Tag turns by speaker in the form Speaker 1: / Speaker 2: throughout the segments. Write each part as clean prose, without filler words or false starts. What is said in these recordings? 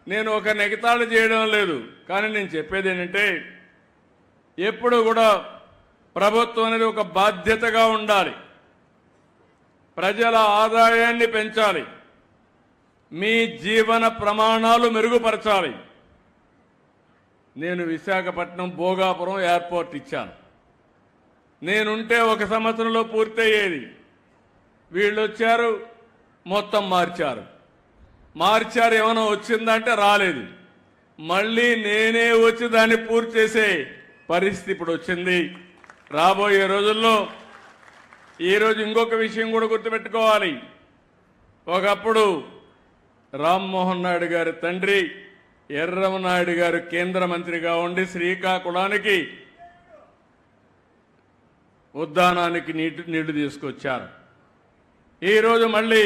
Speaker 1: నేను ఒక నెగతాళి చేయడం లేదు, కానీ నేను చెప్పేది ఏంటంటే ఎప్పుడు కూడా ప్రభుత్వం అనేది ఒక బాధ్యతగా ఉండాలి. ప్రజల ఆదాయాన్ని పెంచాలి, మీ జీవన ప్రమాణాలు మెరుగుపరచాలి. నేను విశాఖపట్నం భోగాపురం ఎయిర్పోర్ట్ ఇచ్చాను. నేనుంటే 1 సంవత్సరంలో పూర్తయ్యేది. వీళ్ళు వచ్చారు, మొత్తం మార్చారు. ఏమైనా వచ్చిందంటే రాలేదు. మళ్ళీ నేనే వచ్చి దాన్ని పూర్తి చేసే పరిస్థితి ఇప్పుడు వచ్చింది. రాబోయే రోజుల్లో ఈరోజు ఇంకొక విషయం కూడా గుర్తుపెట్టుకోవాలి. ఒకప్పుడు రామ్మోహన్ నాయుడు గారి తండ్రి ఎర్రమనాయుడు గారు కేంద్ర మంత్రిగా ఉండి శ్రీకాకుళానికి ఉద్దానానికి నీళ్లు తీసుకొచ్చారు. ఈరోజు మళ్ళీ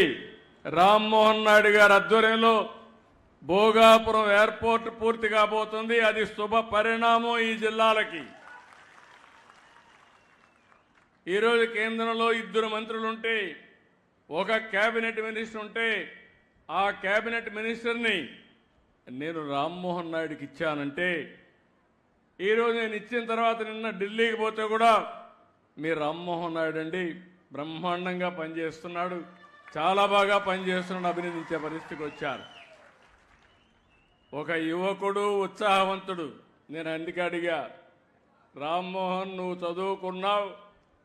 Speaker 1: రామ్మోహన్ నాయుడు గారి ఆధ్వర్యంలో భోగాపురం ఎయిర్పోర్ట్ పూర్తి కాబోతుంది. అది శుభ పరిణామం ఈ జిల్లాలకి. ఈరోజు కేంద్రంలో 2 మంత్రులుంటే, ఒక కేబినెట్ మినిస్టర్ ఉంటే, ఆ కేబినెట్ మినిస్టర్ని నేను రామ్మోహన్ నాయుడుకి ఇచ్చానంటే, ఈరోజు నేను ఇచ్చిన తర్వాత నిన్న ఢిల్లీకి పోతే కూడా మీ రామ్మోహన్ నాయుడు అండి బ్రహ్మాండంగా పనిచేస్తున్నాడు, చాలా బాగా పనిచేస్తున్నాడు అభినందించే పరిస్థితికి వచ్చారు. ఒక యువకుడు ఉత్సాహవంతుడు. నేను అందుకే అడిగా, రామ్మోహన్ నువ్వు చదువుకున్నావు,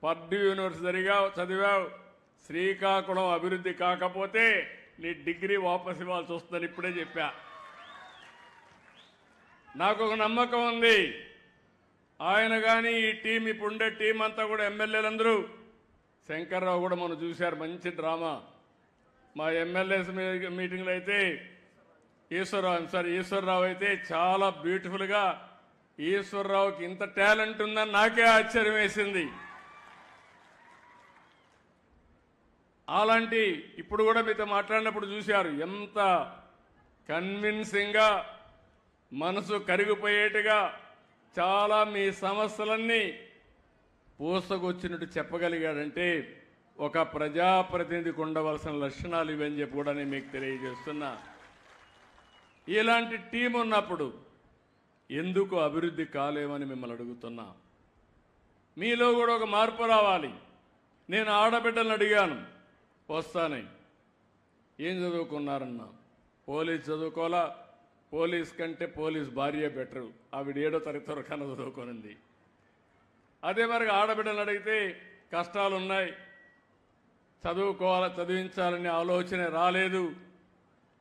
Speaker 1: పర్డ్యూ యూనివర్సిటీగా చదివావు, శ్రీకాకుళం అభివృద్ధి కాకపోతే నీ డిగ్రీ వాపసు ఇవ్వాల్సి వస్తుందని ఇప్పుడే చెప్పా. నాకు ఒక నమ్మకం ఉంది, ఆయన కానీ ఈ టీం ఇప్పుడుండే టీం అంతా కూడా ఎమ్మెల్యేలందరూ, శంకర్రావు కూడా మనం చూశారు, మంచి డ్రామా. మా ఎమ్మెల్యేస్ మీటింగ్లో అయితే ఈశ్వరరావు అయితే చాలా బ్యూటిఫుల్గా, ఈశ్వరరావుకి ఇంత టాలెంట్ ఉందని నాకే ఆశ్చర్యం వేసింది. అలాంటి ఇప్పుడు కూడా మీతో మాట్లాడినప్పుడు చూశారు, ఎంత కన్విన్సింగ్గా మనసు కరిగిపోయేట్టుగా చాలా మీ సమస్యలన్నీ పూసకొచ్చినట్టు చెప్పగలిగాడంటే ఒక ప్రజాప్రతినిధికి ఉండవలసిన లక్షణాలు ఇవని చెప్పి కూడా నేను మీకు తెలియజేస్తున్నా. ఇలాంటి టీం ఉన్నప్పుడు ఎందుకు అభివృద్ధి కాలేమని మిమ్మల్ని అడుగుతున్నా. మీలో కూడా ఒక మార్పు రావాలి. నేను ఆడబిడ్డలను అడిగాను, వస్తానని, ఏం చదువుకున్నారన్నా, పోలీస్ చదువుకోవాలా, పోలీస్ కంటే పోలీస్ భార్య బెటరు, ఆవిడ 7వ తరగతి వరకు కన్నా చదువుకోనుంది. అదే మరి ఆడబిడ్డలు అడిగితే కష్టాలు ఉన్నాయి, చదివించాలనే ఆలోచన రాలేదు.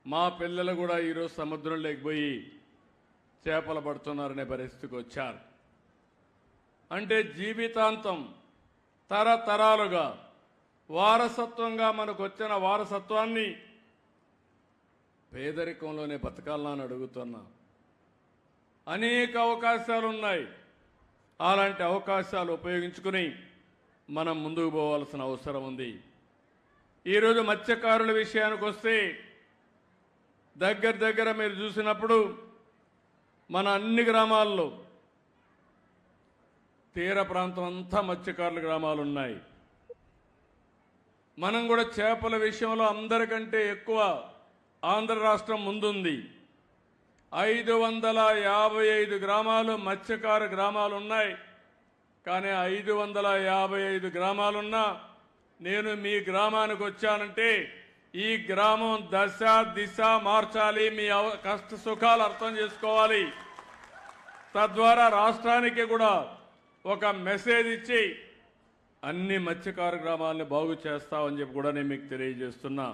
Speaker 1: మా పిల్లలు కూడా ఈరోజు సముద్రంలోకి పోయి చేపలు పడుతున్నారనే పరిస్థితికి వచ్చారు. అంటే జీవితాంతం తరతరాలుగా వారసత్వంగా మనకు వచ్చిన వారసత్వాన్ని పేదరికంలోనే బతకాలని అడుగుతున్నా. అనేక అవకాశాలు ఉన్నాయి. అలాంటి అవకాశాలు ఉపయోగించుకుని మనం ముందుకు పోవాల్సిన అవసరం ఉంది. ఈరోజు మత్స్యకారుల విషయానికి వస్తే దగ్గర మీరు చూసినప్పుడు మన అన్ని గ్రామాల్లో తీర ప్రాంతం అంతా మత్స్యకారుల గ్రామాలు ఉన్నాయి. మనం కూడా చేపల విషయంలో అందరికంటే ఎక్కువ ఆంధ్ర రాష్ట్రం ముందుంది. 555 గ్రామాలు మత్స్యకార గ్రామాలు ఉన్నాయి. కానీ 555 గ్రామాలున్నా నేను మీ గ్రామానికి వచ్చానంటే ఈ గ్రామం దశ దిశ మార్చాలి, మీ కష్ట సుఖాలు అర్థం చేసుకోవాలి. తద్వారా రాష్ట్రానికి కూడా ఒక మెసేజ్ ఇచ్చి అన్ని మత్స్యకార గ్రామాలని బాగు చేస్తామని చెప్పి కూడా నేను మీకు తెలియజేస్తున్నా.